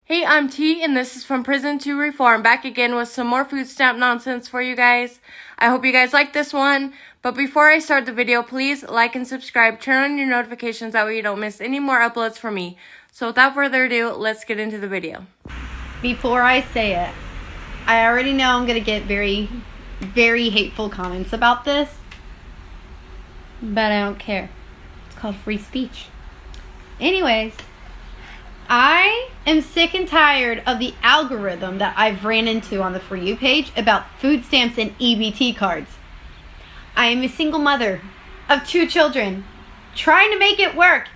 Hey, I'm T, and this is From Prison to Reform, back again with some more food stamp nonsense for you guys. I hope you guys like this one, but before I start the video, please like and subscribe, turn on your notifications, that way you don't miss any more uploads from me. So without further ado, let's get into the video. Before I say it, I already know I'm going to get very, very hateful comments about this, but I don't care. It's called free speech. Anyways, I am sick and tired of the algorithm that I've ran into on the For You page about food stamps and EBT cards. I am a single mother of 2 children trying to make it work.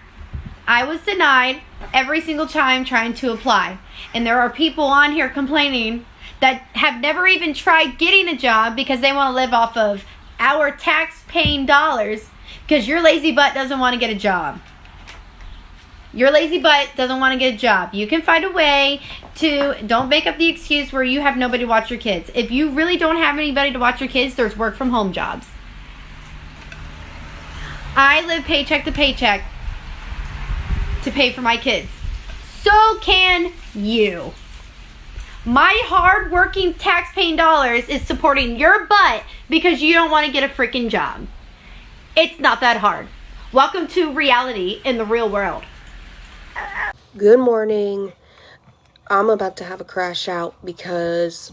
I was denied every single time trying to apply. And there are people on here complaining that have never even tried getting a job because they want to live off of our tax-paying dollars because your lazy butt doesn't want to get a job. Your lazy butt doesn't want to get a job. You can find a way to, don't make up the excuse where you have nobody to watch your kids. If you really don't have anybody to watch your kids, there's work from home jobs. I live paycheck to paycheck to pay for my kids. So can you. My hard-working tax-paying dollars is supporting your butt because you don't want to get a freaking job. It's not that hard. Welcome to reality in the real world. Good morning. I'm about to have a crash out because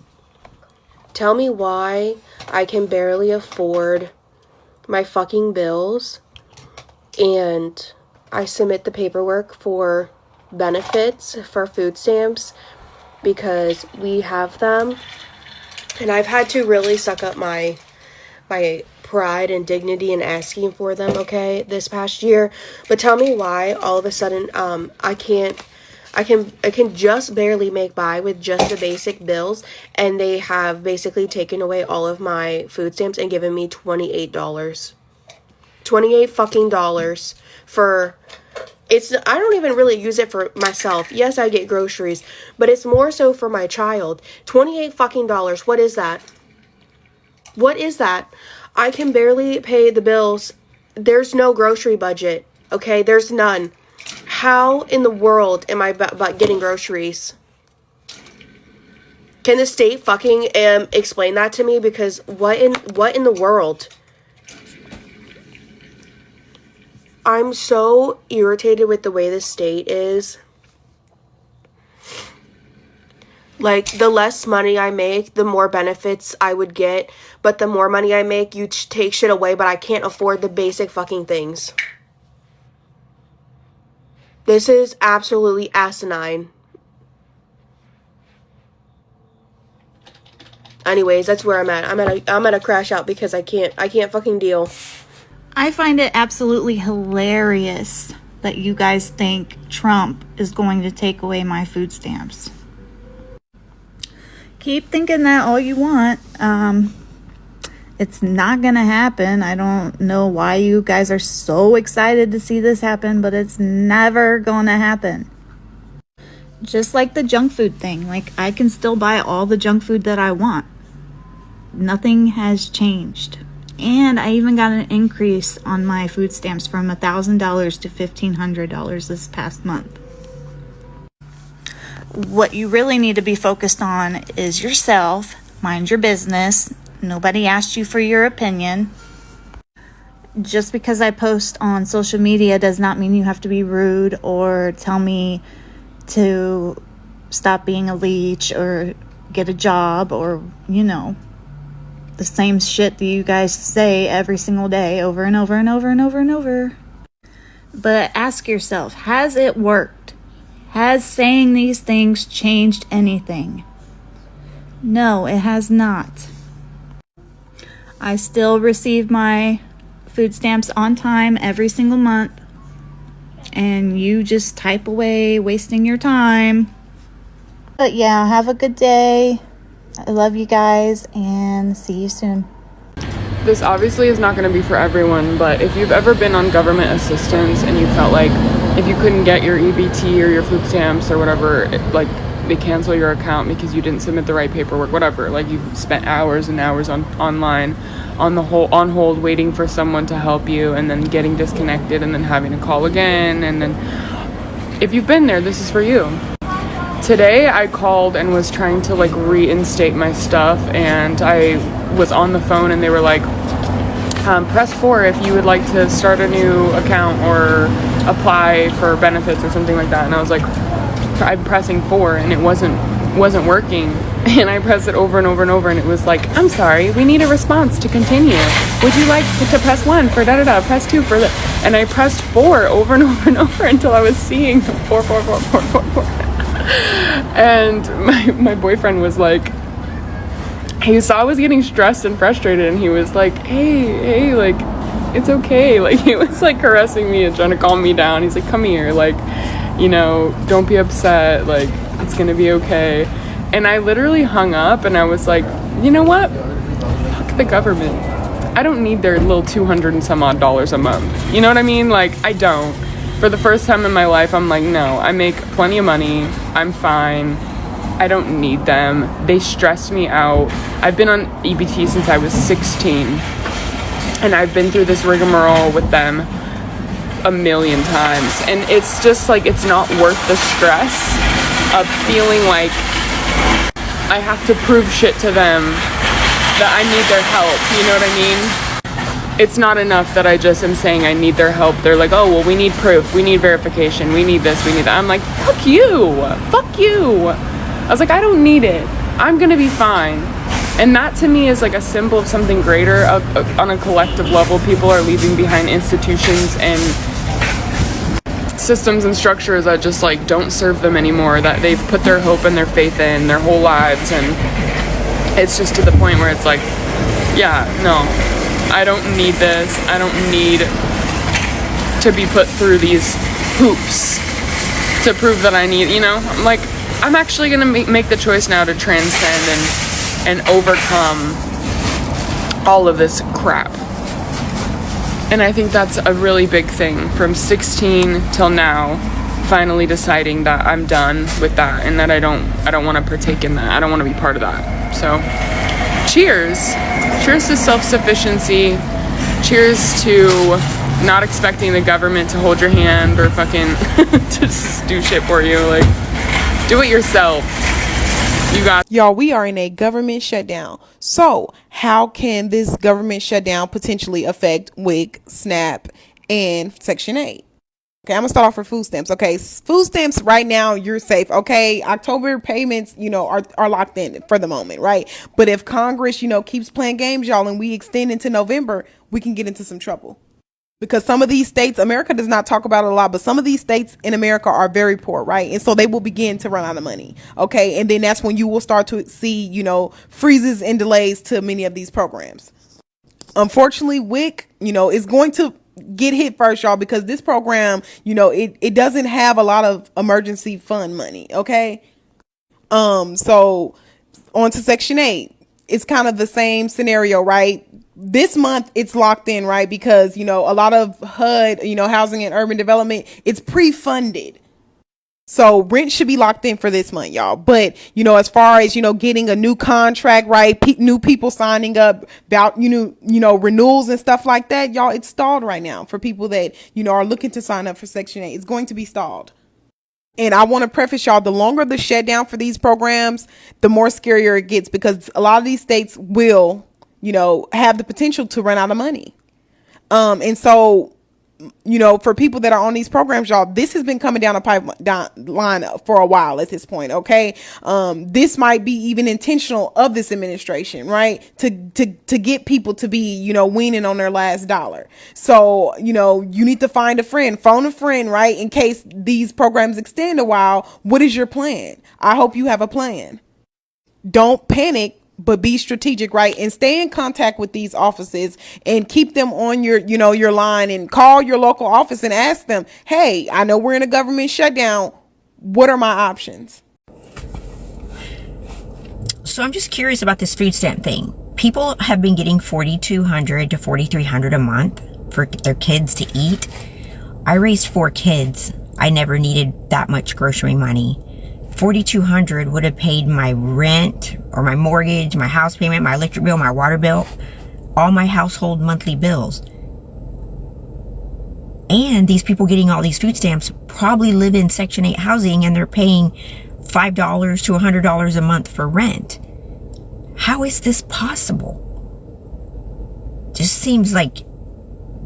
tell me why I can barely afford my fucking bills and I submit the paperwork for benefits for food stamps because we have them, and I've had to really suck up my pride and dignity in asking for them, okay, this past year. But tell me why all of a sudden I can just barely make by with just the basic bills, and they have basically taken away all of my food stamps and given me $28. $28 fucking dollars for I don't even really use it for myself. Yes, I get groceries, but it's more so for my child. $28 fucking dollars. What is that? What is that? I can barely pay the bills. There's no grocery budget, okay? There's none. How in the world am I about getting groceries? Can the state fucking explain that to me? Because what in the world? I'm so irritated with the way the state is. Like, the less money I make, the more benefits I would get. But the more money I make, you take shit away, but I can't afford the basic fucking things. This is absolutely asinine. Anyways, that's where I'm at. I'm at a crash out because I can't fucking deal. I find it absolutely hilarious that you guys think Trump is going to take away my food stamps. Keep thinking that all you want. It's not gonna happen. I don't know why you guys are so excited to see this happen, but it's never gonna happen. Just like the junk food thing. Like, I can still buy all the junk food that I want. Nothing has changed. And I even got an increase on my food stamps from $1,000 to $1,500 this past month. What you really need to be focused on is yourself. Mind your business. Nobody asked you for your opinion. Just because I post on social media does not mean you have to be rude or tell me to stop being a leech or get a job or, the same shit that you guys say every single day over and over and over and over and over. But ask yourself, has it worked? Has saying these things changed anything? No, it has not. I still receive my food stamps on time every single month. And you just type away, wasting your time. But yeah, have a good day. I love you guys and see you soon. This obviously is not going to be for everyone, but if you've ever been on government assistance and you felt like if you couldn't get your EBT or your food stamps or whatever, they cancel your account because you didn't submit the right paperwork, whatever, like you've spent hours and hours online on hold waiting for someone to help you and then getting disconnected and then having to call again, and then if you've been there, this is for you. today I called and was trying to like reinstate my stuff, and I was on the phone and they were like, press 4 if you would like to start a new account or apply for benefits or something like that. And I was like, I'm pressing 4 and it wasn't working. And I pressed it over and over and over, and it was like, I'm sorry, we need a response to continue. Would you like to press 1 for da-da-da, press 2 for the... And I pressed 4 over and over and over until I was seeing 4. And my boyfriend was like, he saw I was getting stressed and frustrated, and he was like, hey, like, it's okay. Like, he was like caressing me and trying to calm me down. He's like, come here, like, you know, don't be upset, like, it's gonna be okay. And I literally hung up, and I was like, you know what? Fuck the government. I don't need their little $200 and some odd a month. You know what I mean? Like, I don't. For the first time in my life, I'm like, no, I make plenty of money. I'm fine. I don't need them. They stress me out. I've been on EBT since I was 16. And I've been through this rigmarole with them a million times. And it's just like, it's not worth the stress of feeling like I have to prove shit to them that I need their help. You know what I mean? It's not enough that I just am saying I need their help. They're like, oh, well, we need proof. We need verification. We need this. We need that. I'm like, fuck you. Fuck you. I was like, I don't need it. I'm going to be fine. And that to me is like a symbol of something greater. On a collective level, people are leaving behind institutions and systems and structures that just like don't serve them anymore, that they've put their hope and their faith in their whole lives. And it's just to the point where it's like, yeah, no, I don't need this. I don't need to be put through these hoops to prove that I need, you know, I'm like, I'm actually gonna make the choice now to transcend and overcome all of this crap. And I think that's a really big thing. From 16 till now, finally deciding that I'm done with that and that I don't want to partake in that. I don't want to be part of that. So, cheers. Cheers to self-sufficiency. Cheers to not expecting the government to hold your hand or fucking just do shit for you. Like, do it yourself. You got... Y'all, we are in a government shutdown. So how can this government shutdown potentially affect WIC, SNAP, and Section 8? Okay, I'm gonna start off with food stamps. Okay, food stamps right now, you're safe. Okay, October payments, you know, are locked in for the moment, right? But if Congress, you know, keeps playing games, y'all, and we extend into November, we can get into some trouble. Because some of these states, America does not talk about it a lot, but some of these states in America are very poor, right? And so they will begin to run out of money, okay? And then that's when you will start to see, you know, freezes and delays to many of these programs. Unfortunately, WIC, you know, is going to get hit first, y'all, because this program, you know, it doesn't have a lot of emergency fund money, okay? So on to Section 8. It's kind of the same scenario, right? This month it's locked in, right? Because, you know, a lot of HUD, you know, housing and urban development, it's pre-funded. So rent should be locked in for this month, y'all. But, you know, as far as, you know, getting a new contract, right? New people signing up about, you know, renewals and stuff like that, y'all, it's stalled right now for people that, you know, are looking to sign up for Section 8. It's going to be stalled. And I want to preface y'all, the longer the shutdown for these programs, the more scarier it gets, because a lot of these states will, you know, have the potential to run out of money. And so, you know, for people that are on these programs, y'all, this has been coming down a pipeline for a while at this point. Okay. This might be even intentional of this administration, right? To get people to be, you know, weaning on their last dollar. So, you know, you need to find a friend, phone a friend, right? In case these programs extend a while. What is your plan? I hope you have a plan. Don't panic, but be strategic, right? And stay in contact with these offices and keep them on your, you know, your line, and call your local office and ask them, hey, I know we're in a government shutdown. What are my options? So I'm just curious about this food stamp thing. People have been getting $4,200 to $4,300 a month for their kids to eat. I raised 4 kids. I never needed that much grocery money. $4,200 would have paid my rent or my mortgage, my house payment, my electric bill, my water bill, all my household monthly bills. And these people getting all these food stamps probably live in Section 8 housing, and they're paying $5 to $100 a month for rent. How is this possible? Just seems like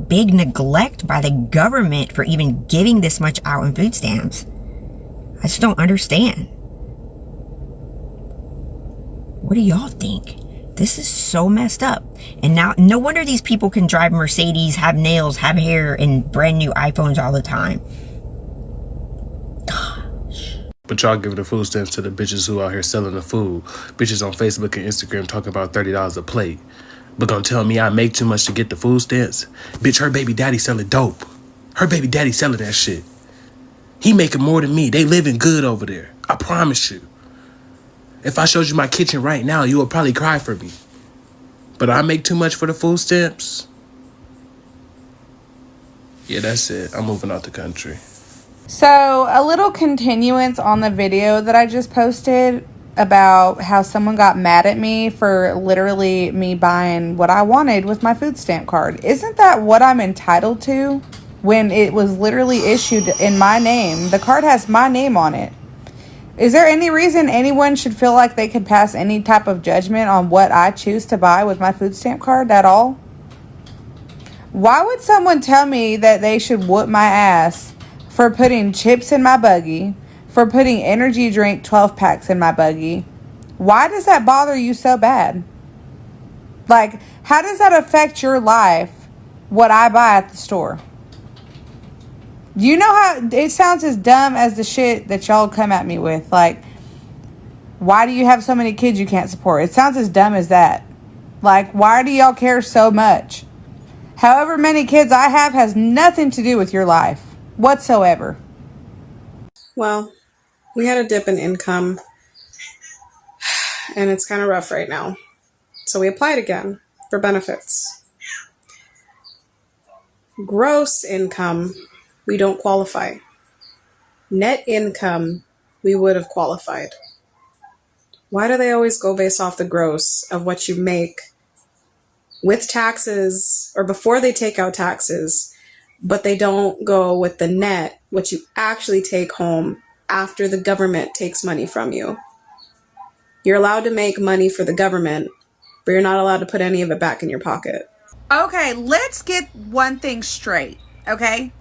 big neglect by the government for even giving this much out in food stamps. I just don't understand. What do y'all think? This is so messed up. And now, no wonder these people can drive Mercedes, have nails, have hair, and brand new iPhones all the time. Gosh. But y'all giving the food stamps to the bitches who out here selling the food. Bitches on Facebook and Instagram talking about $30 a plate. But gonna tell me I make too much to get the food stamps? Bitch, her baby daddy selling dope. Her baby daddy selling that shit. He making more than me. They living good over there. I promise you. If I showed you my kitchen right now, you would probably cry for me. But I make too much for the food stamps? Yeah, that's it. I'm moving out the country. So, a little continuance on the video that I just posted about how someone got mad at me for literally me buying what I wanted with my food stamp card. Isn't that what I'm entitled to when it was literally issued in my name? The card has my name on it. Is there any reason anyone should feel like they could pass any type of judgment on what I choose to buy with my food stamp card at all? Why would someone tell me that they should whoop my ass for putting chips in my buggy, for putting energy drink 12 packs in my buggy? Why does that bother you so bad? Like, how does that affect your life, what I buy at the store? Do you know how it sounds as dumb as the shit that y'all come at me with? Like, why do you have so many kids you can't support? It sounds as dumb as that. Like, why do y'all care so much? However many kids I have has nothing to do with your life whatsoever. Well, we had a dip in income, and it's kind of rough right now. So we applied again for benefits. Gross income, we don't qualify. Net income, we would have qualified. Why do they always go based off the gross of what you make with taxes or before they take out taxes, but they don't go with the net, what you actually take home after the government takes money from you? You're allowed to make money for the government, but you're not allowed to put any of it back in your pocket. Okay, let's get one thing straight, okay?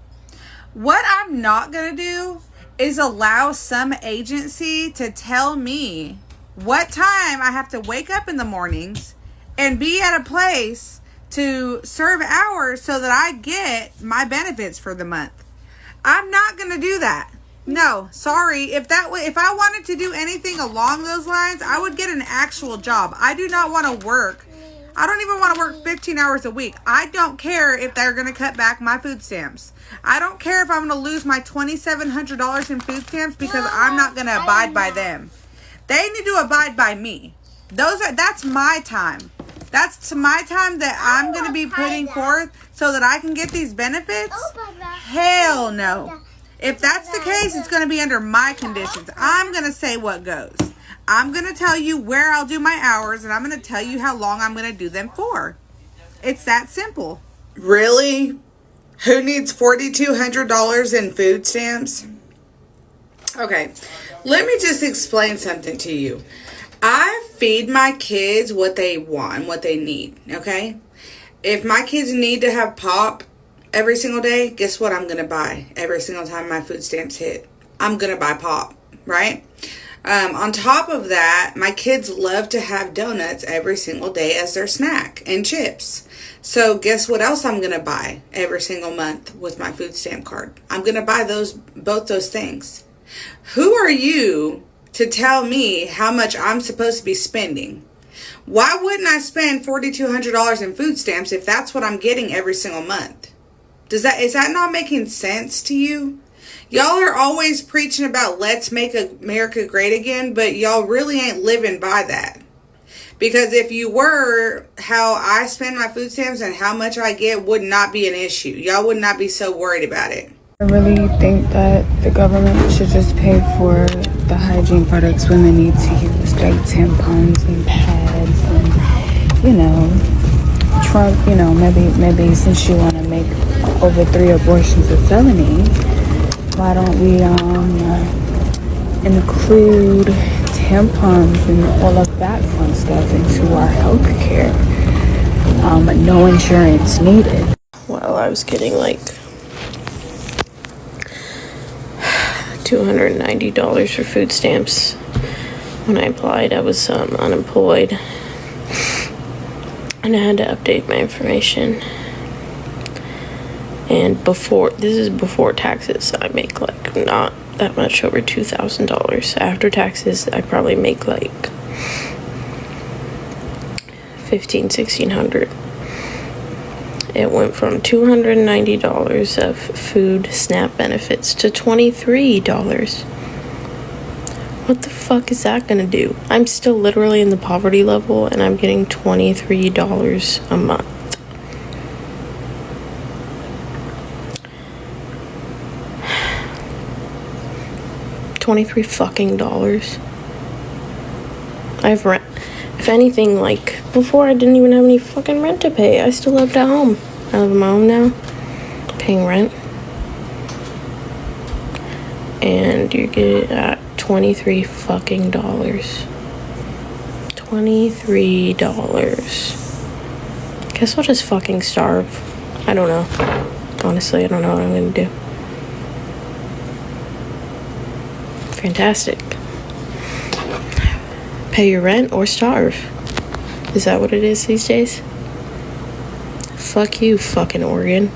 What I'm not going to do is allow some agency to tell me what time I have to wake up in the mornings and be at a place to serve hours so that I get my benefits for the month. I'm not going to do that. No, sorry. If I wanted to do anything along those lines, I would get an actual job. I do not want to work. I don't even want to work 15 hours a week. I don't care if they're going to cut back my food stamps. I don't care if I'm going to lose my $2,700 in food stamps because I'm not going to abide by them. They need to abide by me. That's my time. That's my time that I'm going to be putting forth so that I can get these benefits? Hell no. If that's the case, it's going to be under my conditions. I'm going to say what goes. I'm going to tell you where I'll do my hours, and I'm going to tell you how long I'm going to do them for. It's that simple. Really? Who needs $4,200 in food stamps? Okay, let me just explain something to you. I feed my kids what they want, what they need, okay? If my kids need to have pop every single day, guess what I'm going to buy every single time my food stamps hit? I'm going to buy pop, right? On top of that, my kids love to have donuts every single day as their snack and chips. So guess what else I'm going to buy every single month with my food stamp card? I'm going to buy both those things. Who are you to tell me how much I'm supposed to be spending? Why wouldn't I spend $4,200 in food stamps if that's what I'm getting every single month? Is that not making sense to you? Y'all are always preaching about let's make America great again, but y'all really ain't living by that. Because if you were, how I spend my food stamps and how much I get would not be an issue. Y'all would not be so worried about it. I really think that the government should just pay for the hygiene products women need to use, like tampons and pads and, Trump, maybe since you want to make over 3 abortions a felony, why don't we include tampons and all of that fun stuff into our health care. No insurance needed. Well, I was getting like $290 for food stamps when I applied. I was unemployed, and I had to update my information. And this is before taxes, I make like not that much over $2,000. After taxes, I probably make like $1,500-1,600. It went from $290 of food SNAP benefits to $23. What the fuck is that gonna do? I'm still literally in the poverty level and I'm getting $23 a month. $23 fucking dollars. I have rent. If anything, like, before I didn't even have any fucking rent to pay. I still lived at home. I live at my home now, paying rent. And you get at $23 fucking dollars. $23. Guess I'll just fucking starve. I don't know. Honestly, I don't know what I'm gonna do. Fantastic. Pay your rent or starve. Is that what it is these days? Fuck you, fucking Oregon.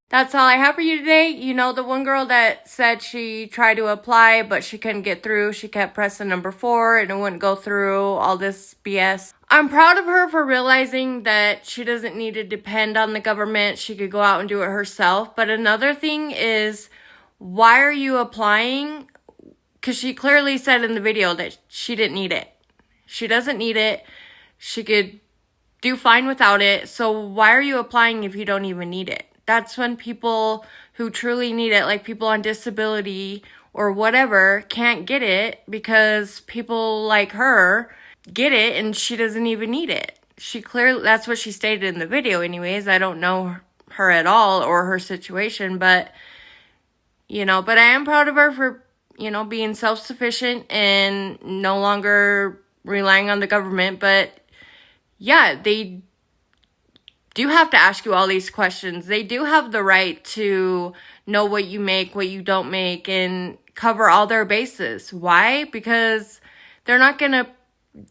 That's all I have for you today. You know, the one girl that said she tried to apply, but she couldn't get through. She kept pressing number 4 and it wouldn't go through, all this BS. I'm proud of her for realizing that she doesn't need to depend on the government. She could go out and do it herself. But another thing is, why are you applying? Because she clearly said in the video that she didn't need it. She doesn't need it. She could do fine without it. So why are you applying if you don't even need it? That's when people who truly need it, like people on disability or whatever, can't get it because people like her get it and she doesn't even need it. She clearly, that's what she stated in the video anyways. I don't know her at all or her situation, but, you know, but I am proud of her for, you know, being self-sufficient and no longer relying on the government. But yeah, they do have to ask you all these questions. They do have the right to know what you make, what you don't make, and cover all their bases. Why? Because they're not going to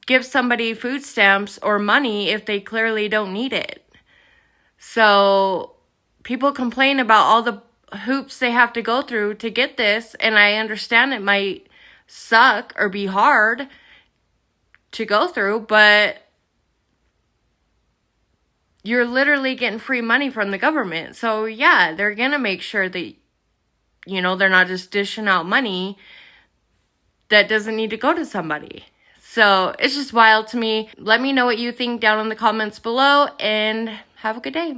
give somebody food stamps or money if they clearly don't need it. So people complain about all the hoops they have to go through to get this, and I understand it might suck or be hard to go through, but you're literally getting free money from the government. So yeah, they're gonna make sure that, you know, they're not just dishing out money that doesn't need to go to somebody. So it's just wild to me. Let me know what you think down in the comments below, and have a good day.